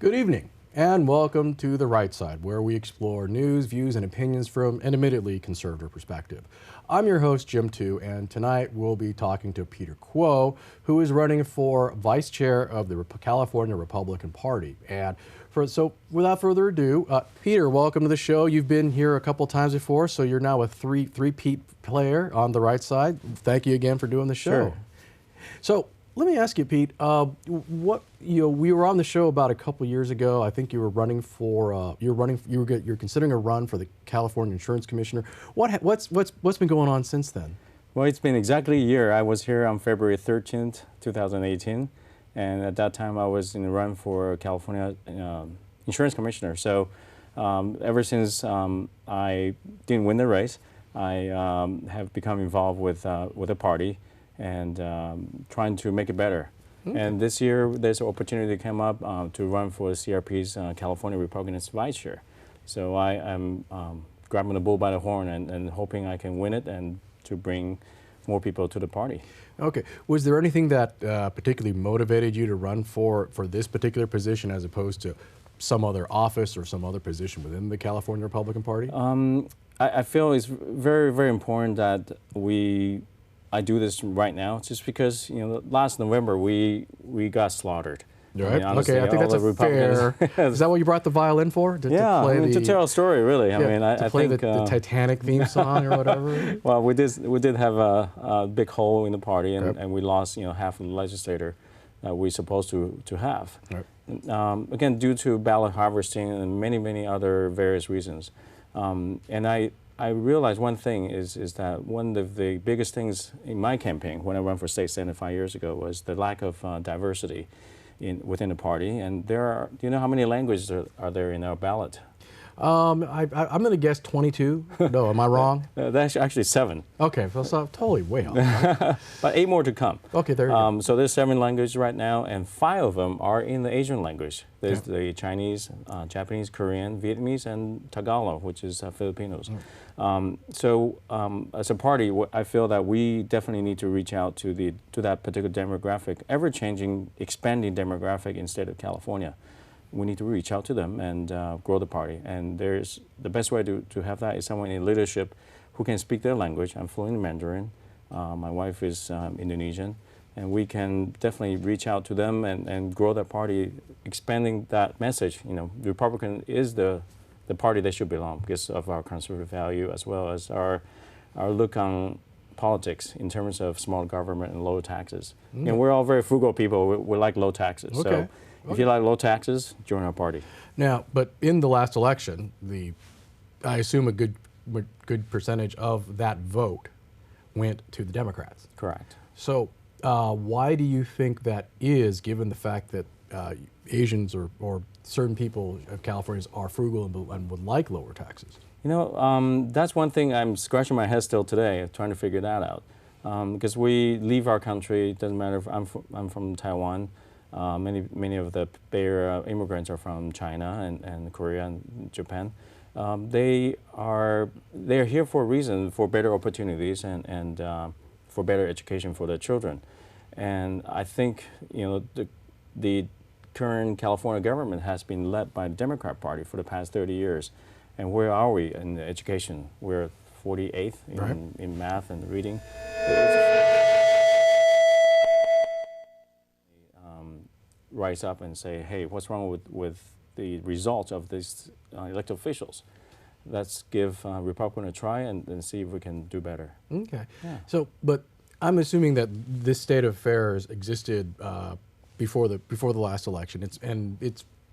Good evening, and welcome to The Right Side, where we explore news, views, and opinions from an admittedly conservative perspective. I'm your host, Jim Tu, and tonight we'll be talking to Peter Kuo, who is running for vice chair of the California Republican Party. So without further ado, Peter, welcome to the show. You've been here a couple times before, so you're now a three-peat player on The Right Side. Thank you again for doing the show. Sure. So let me ask you, Pete. We were on the show about a couple years ago. I think you were running for you're considering a run for the California Insurance Commissioner. What's been going on since then? Well, it's been exactly a year. I was here on February 13th, 2018, and at that time I was in the run for California Insurance Commissioner. So ever since I didn't win the race, I have become involved with the party and trying to make it better. Okay. And this year, there's an opportunity to come up to run for the CRP's California Republicans vice chair. So I am grabbing the bull by the horn and hoping I can win it and to bring more people to the party. Okay. Was there anything that particularly motivated you to run for this particular position as opposed to some other office or some other position within the California Republican Party? I feel it's very, very important that I do this right now, just because last November we got slaughtered. Right. I mean, honestly, okay, I think that's a fair. Is that what you brought the violin for? To tell a story, really. Yeah, I play think the Titanic theme song or whatever. Well, we did have a big hole in the party, and we lost half of the legislator that we're supposed to have. Right. Again, due to ballot harvesting and many other various reasons, and I realized one thing is that one of the biggest things in my campaign when I ran for state senate 5 years ago was the lack of diversity within the party. And do you know how many languages are there in our ballot? I'm going to guess 22. No, am I wrong? That's actually 7. Okay, well, so totally way off. But 8 more to come. Okay, there you go. So there's 7 languages right now, and 5 of them are in the Asian language. There's the Chinese, Japanese, Korean, Vietnamese, and Tagalog, which is Filipinos. So as a party, I feel that we definitely need to reach out to that particular demographic, ever-changing, expanding demographic in the state of California. We need to reach out to them and grow the party. And the best way to have that is someone in leadership who can speak their language. I'm fluent in Mandarin. My wife is Indonesian. And we can definitely reach out to them and grow that party, expanding that message. The Republican is the party they should belong because of our conservative value as well as our look on politics in terms of small government and low taxes. And we're all very frugal people. We like low taxes. Okay. So if you like low taxes, join our party. Now, but in the last election, I assume a good percentage of that vote went to the Democrats. Correct. So why do you think that is, given the fact that Asians or certain people of California are frugal and would like lower taxes? That's one thing I'm scratching my head still today, trying to figure that out. Because we leave our country, it doesn't matter if I'm from Taiwan. Many of the Bay Area immigrants are from China and Korea and Japan. They are here for a reason, for better opportunities and for better education for their children. And I think the current California government has been led by the Democrat Party for the past 30 years. And where are we in education? We're 48th in math and reading. Rise up and say, hey, what's wrong with the results of these elected officials? Let's give Republican a try and see if we can do better. Okay. Yeah. So, but I'm assuming that this state of affairs existed before the last election. It's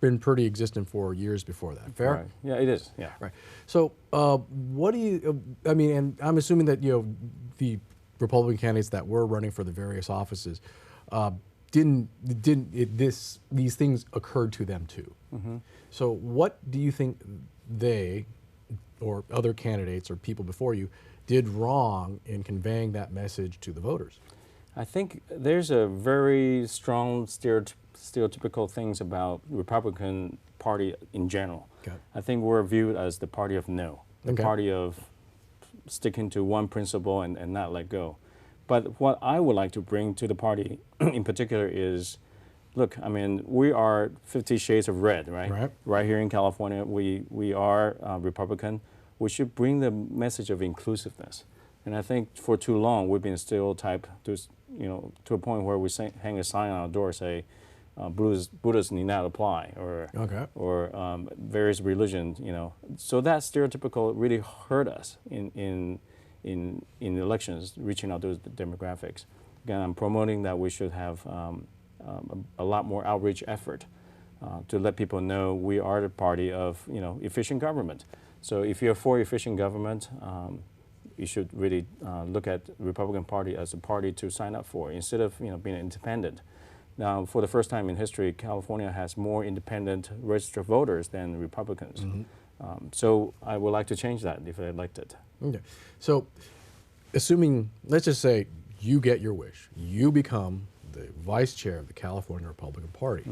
been pretty existent for years before that. Fair? Right. Yeah, it is. Yeah. Right. So, what do you? I mean, and I'm assuming that the Republican candidates that were running for the various offices. These things occurred to them too. Mm-hmm. So what do you think they or other candidates or people before you did wrong in conveying that message to the voters? I think there's a very strong stereotypical things about Republican Party in general. Okay. I think we're viewed as the party of no, the party of sticking to one principle and not let go. But what I would like to bring to the party in particular is look, I mean, we are 50 shades of red, right? Right. Right here in California, we are Republican. We should bring the message of inclusiveness. And I think for too long, we've been stereotyped to, to a point where we hang a sign on our door, say, Buddhists need not apply, or various religions, So that stereotypical really hurt us in elections, reaching out to those demographics. Again, I'm promoting that we should have a lot more outreach effort to let people know we are the party of efficient government. So if you're for efficient government, you should really look at the Republican Party as a party to sign up for instead of being independent. Now, for the first time in history, California has more independent registered voters than Republicans. So I would like to change that if I elected. Okay. So assuming, let's just say you get your wish, you become the vice chair of the California Republican Party.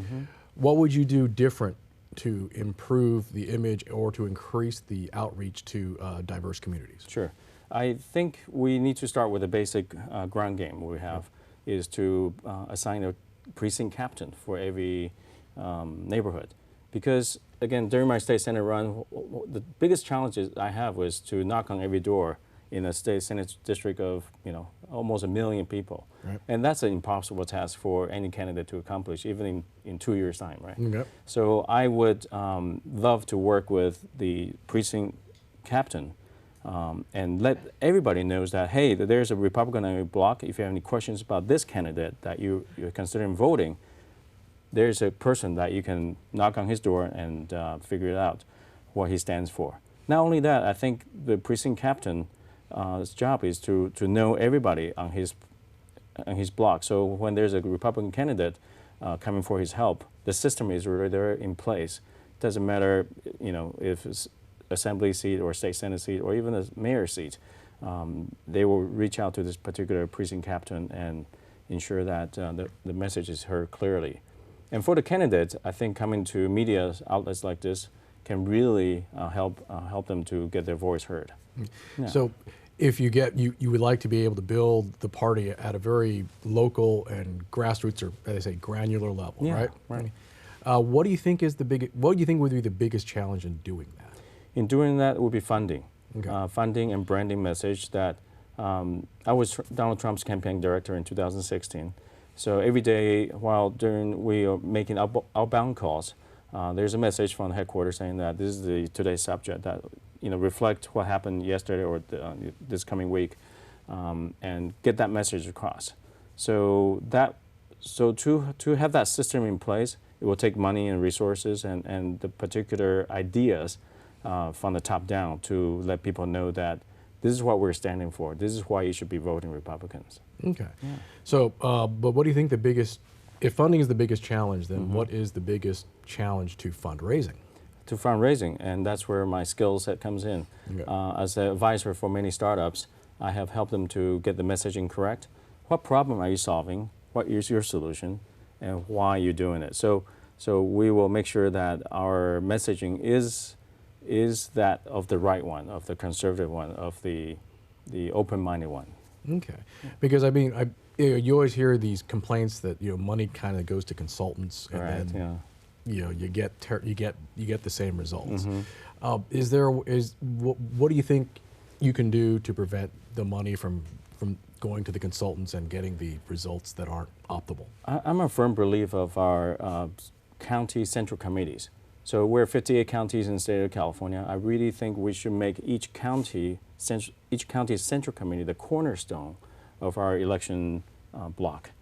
What would you do different to improve the image or to increase the outreach to diverse communities? Sure. I think we need to start with the basic ground game we have, is to assign a precinct captain for every neighborhood. Because, again, during my state senate run, the biggest challenges I have was to knock on every door in a state senate district of almost 1 million people. Right. And that's an impossible task for any candidate to accomplish, even in 2 years' time, right? Okay. So I would love to work with the precinct captain and let everybody knows that, hey, there's a Republican on your block. If you have any questions about this candidate that you're considering voting, there's a person that you can knock on his door and figure it out what he stands for. Not only that, I think the precinct captain's job is to know everybody on his block. So when there's a Republican candidate coming for his help, the system is already there in place. Doesn't matter, if it's assembly seat or state senate seat or even a mayor seat. They will reach out to this particular precinct captain and ensure that the message is heard clearly. And for the candidates, I think coming to media outlets like this can really help them to get their voice heard. Yeah. So if you would like to be able to build the party at a very local and grassroots, or as they say, granular level, Yeah, right? right. What do you think would be the biggest challenge in doing that? In doing that would be funding. Okay. Funding and branding message that I was Donald Trump's campaign director in 2016. So every day while we are making outbound calls, there's a message from the headquarters saying that this is today's subject that reflect what happened yesterday or this coming week, and get that message across. So to have that system in place, it will take money and resources and the particular ideas from the top down to let people know that this is what we're standing for. This is why you should be voting Republicans. Okay. Yeah. So, but what do you think if funding is the biggest challenge, then what is the biggest challenge to fundraising? To fundraising, and that's where my skill set comes in. Okay. As an advisor for many startups, I have helped them to get the messaging correct. What problem are you solving? What is your solution? And why are you doing it? So we will make sure that our messaging is that of the right one, of the conservative one, of the open-minded one. Okay. Because I mean, you always hear these complaints that money kind of goes to consultants, and Right. then Yeah. you get the same results. What do you think you can do to prevent the money from going to the consultants and getting the results that aren't optimal? I'm a firm believer of our county central committees. So we're 58 counties in the state of California. I really think we should make each county's central committee the cornerstone of our election block.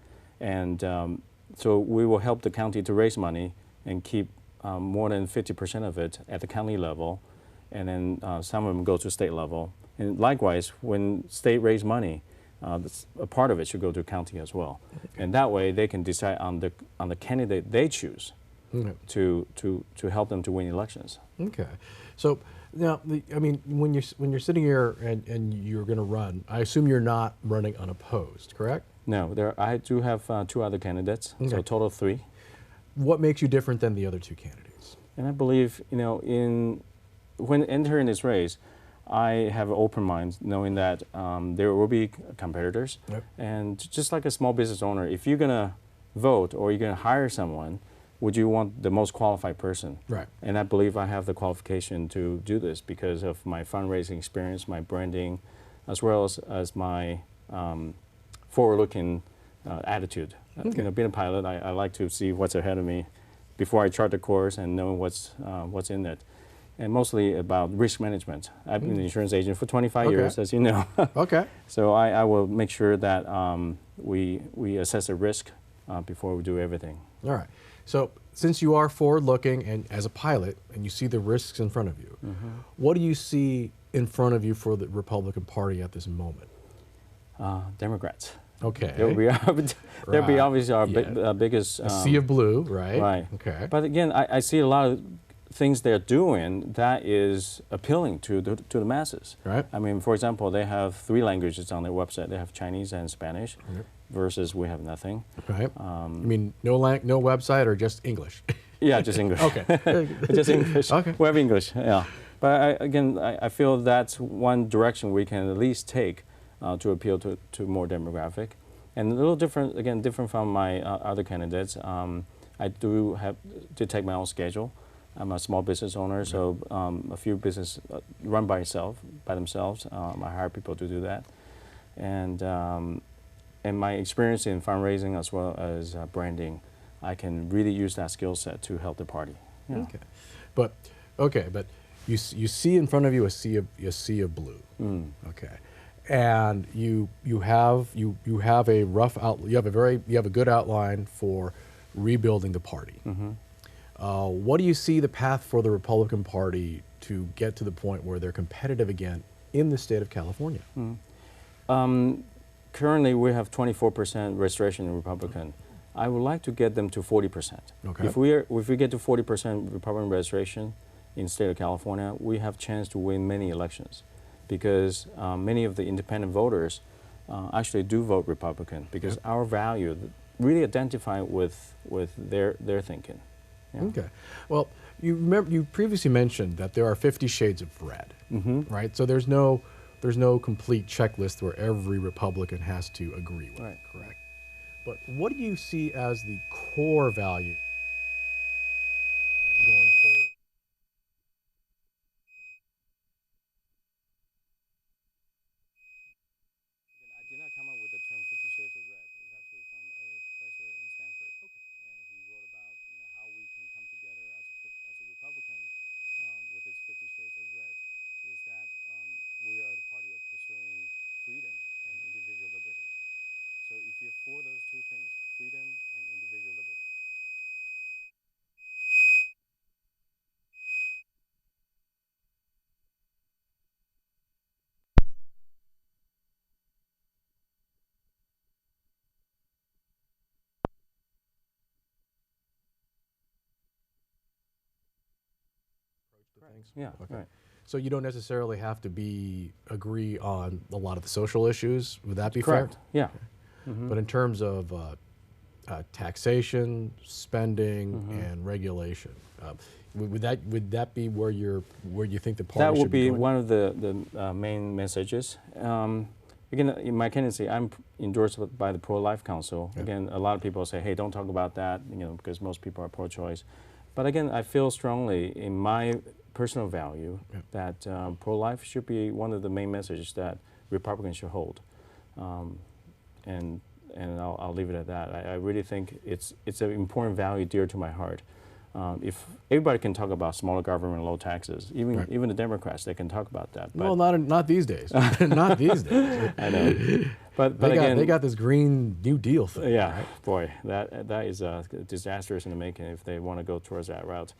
And so we will help the county to raise money and keep more than 50% of it at the county level, and then some of them go to state level. And likewise, when state raise money, a part of it should go to county as well. Okay. And that way they can decide on the candidate they choose. Okay. To help them to win elections. Okay, so now I mean, when you're sitting here and you're going to run, I assume you're not running unopposed, correct? No, I do have 2 other candidates, okay. So a total of 3. What makes you different than the other 2 candidates? And I believe when entering this race, I have an open mind, knowing that there will be competitors. Yep. And just like a small business owner, if you're gonna vote or you're going to hire someone, would you want the most qualified person? Right. And I believe I have the qualification to do this because of my fundraising experience, my branding, as well as my forward-looking attitude. Okay. You know, being a pilot, I like to see what's ahead of me before I chart the course and know what's in it. And mostly about risk management. I've been an insurance agent for 25 years, as you know. Okay. So I will make sure that we assess the risk before we do everything. All right. So since you are forward-looking and as a pilot and you see the risks in front of you, what do you see in front of you for the Republican Party at this moment? Democrats. Okay. They'll be obviously our biggest... a sea of blue, right? Right. Okay. But again, I see a lot of things they're doing that is appealing to the masses. Right. I mean, for example, they have 3 languages on their website. They have Chinese and Spanish, versus we have nothing. Right. You mean no website or just English? Yeah, just English. Okay. Just English. Okay. We have English, yeah. But I feel that's one direction we can at least take to appeal to more demographic. And a little different, again, different from my other candidates. I do have to take my own schedule. I'm a small business owner, so a few businesses run by themselves. I hire people to do that. And my experience in fundraising as well as branding, I can really use that skill set to help the party. Yeah. Okay. But you see in front of you a sea of blue. Okay. And you have a rough you have a good outline for rebuilding the party. What do you see the path for the Republican Party to get to the point where they're competitive again in the state of California? Currently, we have 24% registration in Republican. I would like to get them to 40%. Okay. If we get to 40% Republican registration in the state of California, we have chance to win many elections, because many of the independent voters actually do vote Republican because our value really identify with their thinking. Yeah. Okay. Well, you previously mentioned that there are 50 shades of red, right? So there's no complete checklist where every Republican has to agree with. Right. Correct. But what do you see as the core value going forward? I did not come up with the term 50 Shades of Red. It's actually from a professor in Stanford. And he wrote about how we can come together as a Republican with its 50 Shades of Red, is that we are the party of pursuing freedom and individual liberty. So if you're for those two things, freedom and individual liberty, Things? yeah, Okay. right. So you don't necessarily have to agree on a lot of the social issues. Would that be Correct. fair? Yeah. But in terms of taxation, spending, and regulation, would that be where you think the party That should would be going? one of the main messages. Again, in my candidacy, I'm endorsed by the Pro-Life Council. Yeah. Again, a lot of people say, "Hey, don't talk about that," because most people are pro-choice. But again, I feel strongly in my personal value that pro-life should be one of the main messages that Republicans should hold. And I'll leave it at that. I really think it's an important value dear to my heart. If everybody can talk about smaller government, low taxes, even the Democrats, they can talk about that. Well, not these days. Not these days. I know. But again, they got this Green New Deal thing. yeah, right? boy, that is disastrous in the making if they want to go towards that route.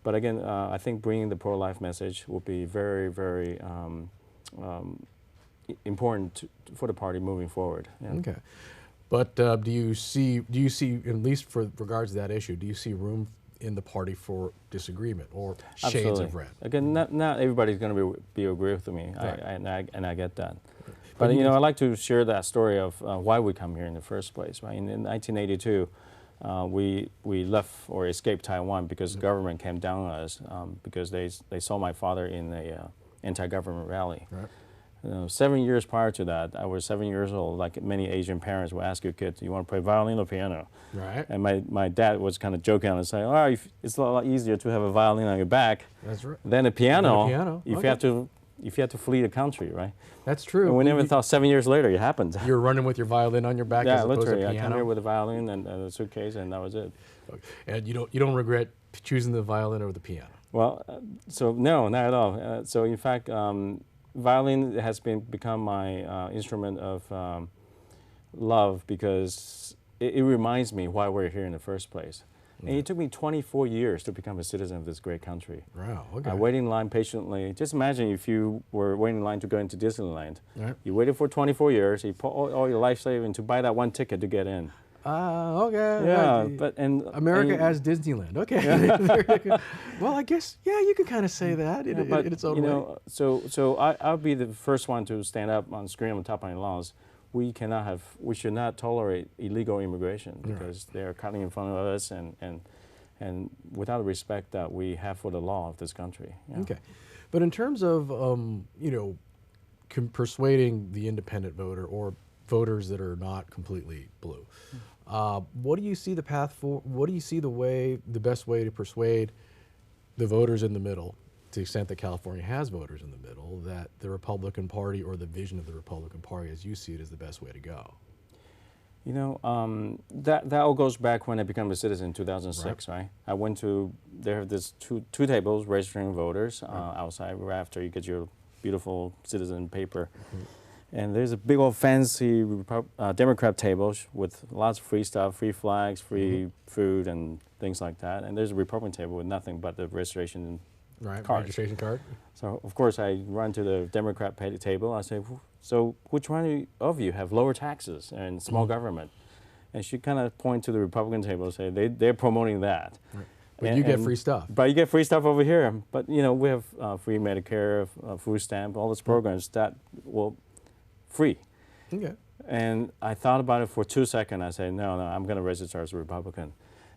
But again, I think bringing the pro-life message will be very, very important for the party moving forward. Yeah. Okay. But do you see, at least for regards to that issue, do you see room in the party for disagreement or shades Absolutely. of red? Again, not everybody's going to be agree with me, Right. and I get that. But I like to share that story of why we come here in the first place. Right? In 1982, we left or escaped Taiwan because the government came down on us because they saw my father in a anti-government rally. Right. 7 years prior to that, I was 7 years old. Like many Asian parents will ask your kids, "You want to play violin or piano?" Right. And my dad was kind of joking and saying, "Oh, it's a lot easier to have a violin on your back That's right. than a piano. Than a piano. If Okay. you have to flee the country, right?" That's true. And we never thought 7 years later it happened. You're running with your violin on your back Yeah, as opposed literally. to I piano. came here with a violin and a suitcase, and that was it. And you don't regret choosing the violin over the piano. Well, so no, not at all. So in fact, violin has become my instrument of love because it reminds me why we're here in the first place. And it took me 24 years to become a citizen of this great country. Wow, okay. I waited in line patiently. Just imagine if you were waiting in line to go into Disneyland. Right. You waited for 24 years, you put all your life savings to buy that one ticket to get in. Okay. Yeah, right. but America and, as Disneyland. Okay. Well, I guess you could kind of say that in its own way. So I'll be the first one to stand up on scream on top of my lungs. We should not tolerate illegal immigration because they are cutting in front of us and without the respect that we have for the law of this country. Yeah. Okay, but in terms of persuading the independent voter or voters that are not completely blue, what do you see the path for? What do you see the best way to persuade the voters in the middle, to the extent that California has voters in the middle, that the Republican Party or the vision of the Republican Party, as you see it, is the best way to go? You know, that all goes back when I became a citizen in 2006, right? I went to, there are these two tables registering voters outside right after you get your beautiful citizen paper. And there's a big old fancy Democrat table with lots of free stuff, free flags, free food and things like that. And there's a Republican table with nothing but the registration card. Registration card. So, of course, I run to the Democrat table. I say, so which one of you have lower taxes and small government? And she kind of point to the Republican table and say, they're promoting that. Right. But you get free stuff. But you get free stuff over here. But, you know, we have free Medicare, food stamp, all those programs that will free. Okay. And I thought about it for 2 seconds. I said, no, I'm going to register as a Republican.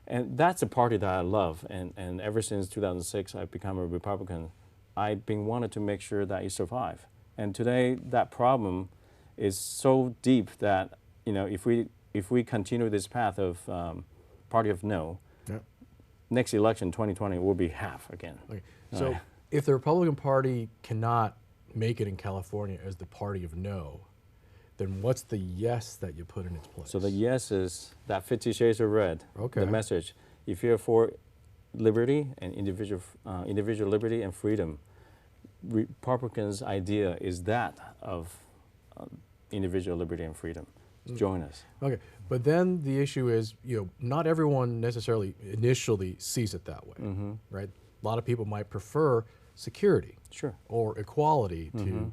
And that's a party that I love. And ever since 2006, I've become a Republican. I've been wanting to make sure that you survive. And today, that problem is so deep that, you know, if we continue this path of party of no, next election, 2020, will be half again. Okay. So if the Republican Party cannot make it in California as the party of no, then what's the yes that you put in its place? So the yes is that 50 Shades of Red, the message. If you're for liberty and individual liberty and freedom, Republicans' idea is that of individual liberty and freedom. Join us. Okay, but then the issue is, not everyone necessarily initially sees it that way, right? A lot of people might prefer security, or equality to,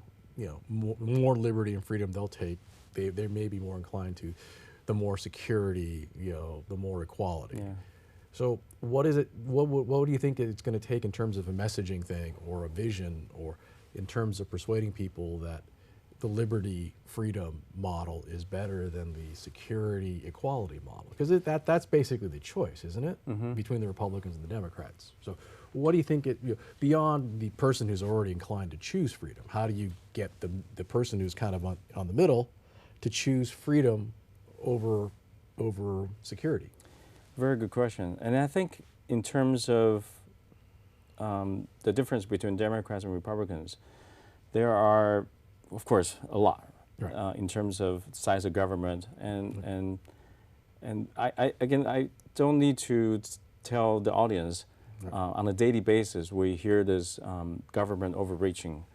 more liberty and freedom they'll take. They may be more inclined to the more security, the more equality. Yeah. So what is it? What do you think it's going to take in terms of a messaging thing or a vision, or in terms of persuading people that the liberty freedom model is better than the security equality model? Because that's basically the choice, isn't it, between the Republicans and the Democrats? So what do you think beyond the person who's already inclined to choose freedom, how do you get the person who's kind of on the middle to choose freedom over security? Very good question. And I think in terms of the difference between Democrats and Republicans, there are, of course, a lot in terms of size of government. And I don't need to tell the audience on a daily basis we hear this government overreaching.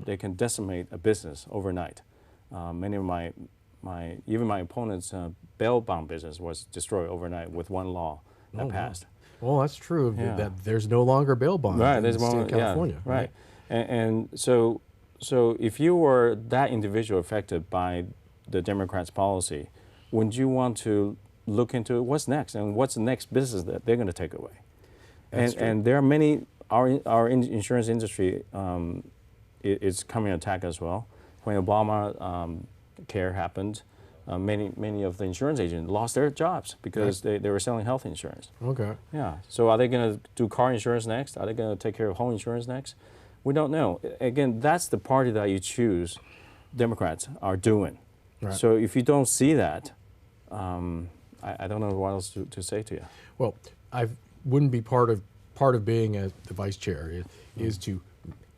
They can decimate a business overnight. Many of even my opponents' bail bond business was destroyed overnight with one law that passed. Well, that's true. That there's no longer bail bond in the state of California. Right. And so if you were that individual affected by the Democrats' policy, wouldn't you want to look into what's next and what's the next business that they're going to take away? And there are many. Our insurance industry is coming attack as well. When Obama care happened, many of the insurance agents lost their jobs because they were selling health insurance. Okay. Yeah. So are they going to do car insurance next? Are they going to take care of home insurance next? We don't know. Again, that's the party that you choose, Democrats are doing. Right. So if you don't see that, I don't know what else to say to you. Well, I wouldn't be part of being the vice chair is to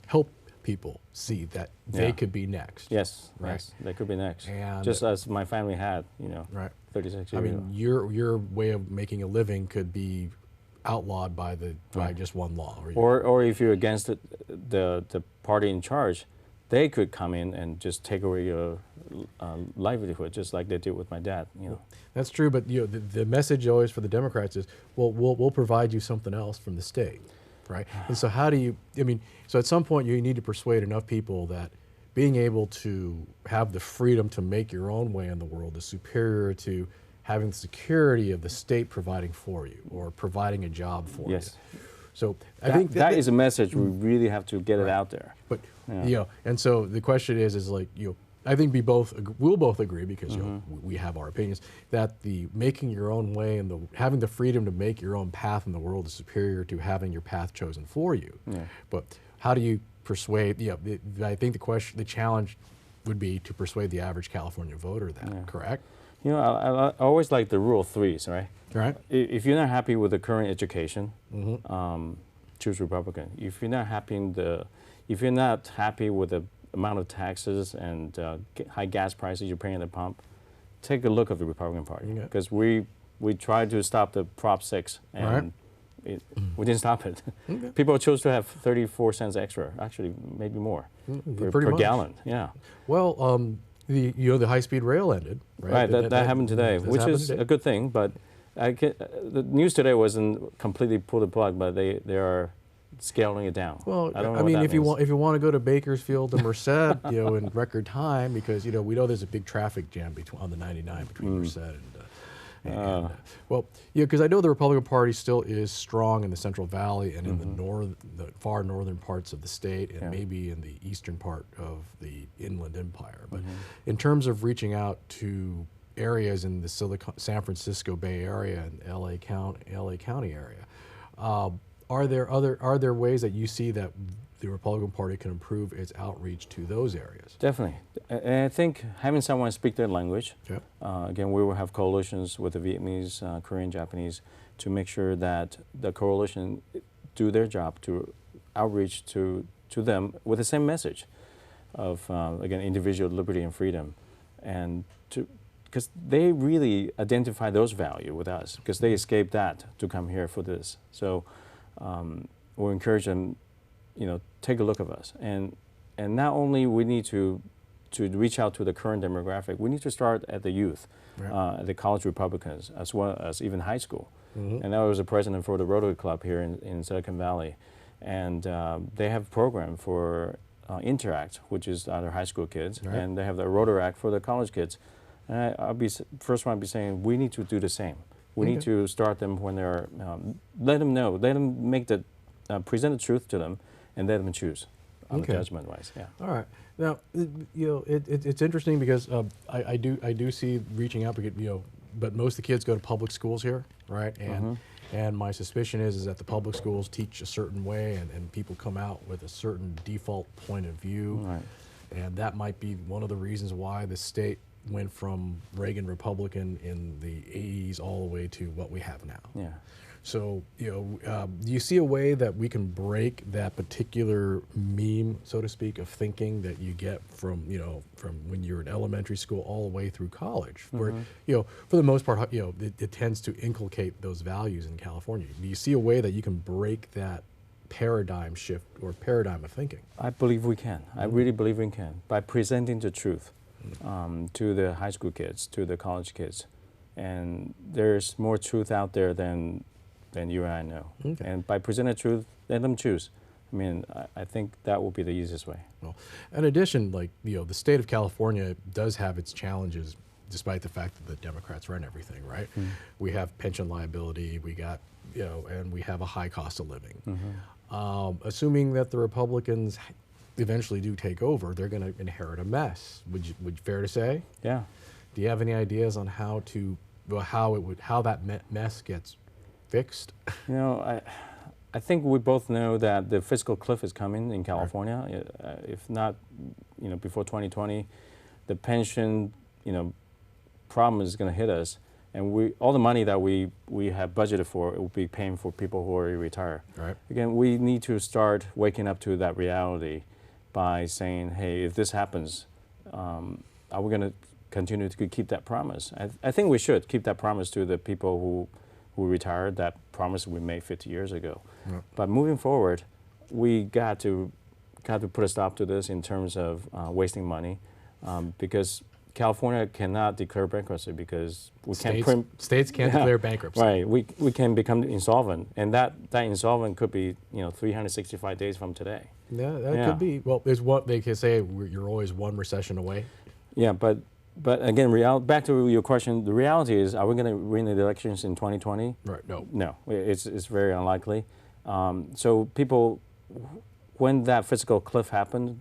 help people see that they could be next. Yes, right. Yes, they could be next. And just as my family had, right. 36 years I ago. mean, your way of making a living could be outlawed by just one law. Or if you're against the party in charge, they could come in and just take away your livelihood, just like they did with my dad. That's true, but the message always for the Democrats is, well, we'll provide you something else from the state, right? And so how do you? I mean, so at some point you need to persuade enough people that being able to have the freedom to make your own way in the world is superior to having the security of the state providing for you or providing a job for you. So I think that is a message we really have to get it out there. But and so the question is like I think we'll both agree because we have our opinions that the making your own way and having the freedom to make your own path in the world is superior to having your path chosen for you. Yeah. But how do you persuade? I think the challenge would be to persuade the average California voter that. Correct? I always like the rule of threes, right? Right. If you're not happy with the current education, choose Republican. If you're not happy with the amount of taxes and high gas prices you're paying at the pump, take a look at the Republican Party because we tried to stop the Prop 6 and we didn't stop it. People chose to have 34 cents extra, actually maybe more per gallon. Yeah. Well, the high-speed rail ended, right? Right, that happened today, which is a good thing. But the news today wasn't completely pull the plug, but they are scaling it down. Well, I don't know I mean, what if you want to go to Bakersfield to Merced, in record time, because we know there's a big traffic jam on the 99 between Merced and well, because I know the Republican Party still is strong in the Central Valley and in the far northern parts of the state, and maybe in the eastern part of the Inland Empire. But in terms of reaching out to areas in the San Francisco Bay Area and LA County area, are there ways that you see that the Republican Party can improve its outreach to those areas? Definitely. And I think having someone speak their language, again, we will have coalitions with the Vietnamese, Korean, Japanese to make sure that the coalition do their job to outreach to them with the same message of, again, individual liberty and freedom. And because they really identify those values with us because they escaped that to come here for this. So we'll encourage them, take a look at us. And not only we need to reach out to the current demographic, we need to start at the youth, at the college Republicans, as well as even high school. And I was the president for the Rotary Club here in Silicon Valley. And they have a program for Interact, which is other high school kids, and they have the Rotaract for the college kids. And I'll be first one to be saying we need to do the same. We need to start them when they're, let them know, let them make present the truth to them, and let them choose on the judgment-wise. Yeah. All right. Now, it's interesting because I do see reaching out because but most of the kids go to public schools here, right? And my suspicion is that the public schools teach a certain way, and people come out with a certain default point of view, and that might be one of the reasons why the state went from Reagan Republican in the 80s all the way to what we have now. Yeah. So, do you see a way that we can break that particular meme, so to speak, of thinking that you get from when you're in elementary school all the way through college, where, for the most part, it tends to inculcate those values in California. Do you see a way that you can break that paradigm shift or paradigm of thinking? I believe we can. I really believe we can by presenting the truth to the high school kids, to the college kids. And there's more truth out there than you and I know. And by presenting the truth, let them choose. I mean, I think that will be the easiest way. Well, in addition, the state of California does have its challenges, despite the fact that the Democrats run everything, right? We have pension liability, we got, and we have a high cost of living. Assuming that the Republicans eventually do take over, they're going to inherit a mess. Would you fair to say? Yeah. Do you have any ideas on how that mess gets fixed? I think we both know that the fiscal cliff is coming in California. If not, before 2020, the pension, problem is going to hit us, and all the money that we have budgeted for, it will be paying for people who already retire. Right. Again, we need to start waking up to that reality by saying, hey, if this happens, are we going to continue to keep that promise? I think we should keep that promise to the people who retired, that promise we made 50 years ago. Yep. But moving forward, we got to put a stop to this in terms of wasting money, because California cannot declare bankruptcy because we states can't declare bankruptcy. Right, we can become insolvent, and that insolvent could be 365 days from today. Yeah, that could be. Well, there's what they can say. You're always one recession away. Yeah, but again, back to your question. The reality is, are we going to win the elections in 2020? Right. No. No, it's very unlikely. So people, when that fiscal cliff happened,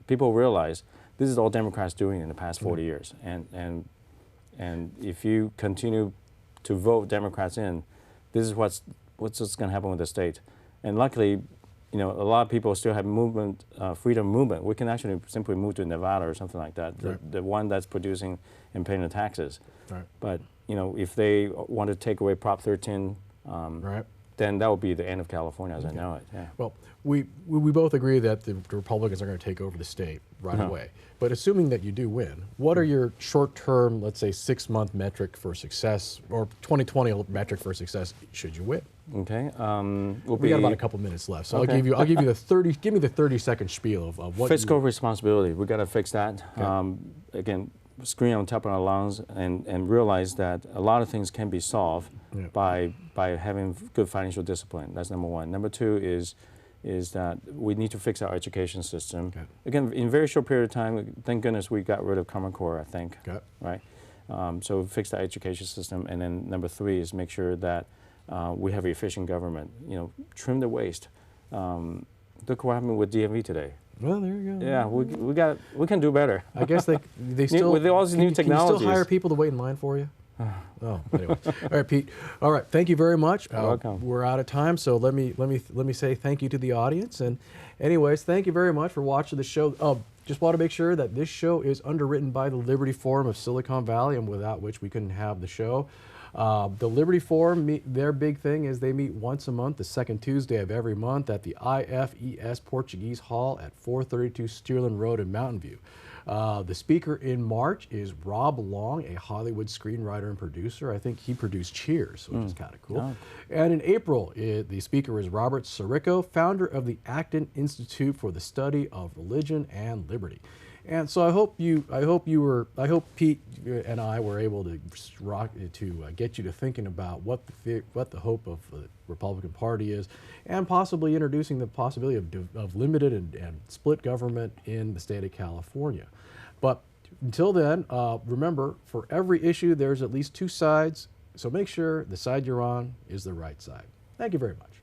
people realized this is all Democrats doing in the past 40 years, and if you continue to vote Democrats in, this is what's going to happen with the state. And luckily, a lot of people still have freedom movement. We can actually simply move to Nevada or something like that, the one that's producing and paying the taxes. Right. But if they want to take away Prop 13, then that would be the end of California as I know it. Yeah. Well, we both agree that the Republicans are going to take over the state right away. But assuming that you do win, what are your short-term, let's say, 6-month metric for success, or 2020 metric for success should you win? Okay. We got about a couple minutes left, so I'll give you the 30. Give me the 30-second spiel of what fiscal responsibility. We got to fix that. Okay. Again, screen on top of our lungs and realize that a lot of things can be solved by having good financial discipline. That's number one. Number two is that we need to fix our education system. Okay. Again, in a very short period of time, thank goodness we got rid of Common Core, I think. Okay. Right? So fix the education system. And then number three is make sure that we have an efficient government. Trim the waste. Look what happened with DMV today. Well, there you go. Yeah, we can do better. I guess they still with all these new technologies. Can you still hire people to wait in line for you? Oh, anyway. All right, Pete. All right, thank you very much. You're welcome. We're out of time, so let me say thank you to the audience. And anyways, thank you very much for watching the show. Just want to make sure that this show is underwritten by the Liberty Forum of Silicon Valley, and without which we couldn't have the show. The Liberty Forum, their big thing is they meet once a month, the second Tuesday of every month at the IFES Portuguese Hall at 432 Stearland Road in Mountain View. The speaker in March is Rob Long, a Hollywood screenwriter and producer. I think he produced Cheers, which is kind of cool. Oh. And in April, the speaker is Robert Sirico, founder of the Acton Institute for the Study of Religion and Liberty. And so I hope Pete and I were able to get you to thinking about what the hope of the Republican Party is, and possibly introducing the possibility of limited and split government in the state of California. But until then, remember, for every issue, there's at least two sides. So make sure the side you're on is the right side. Thank you very much.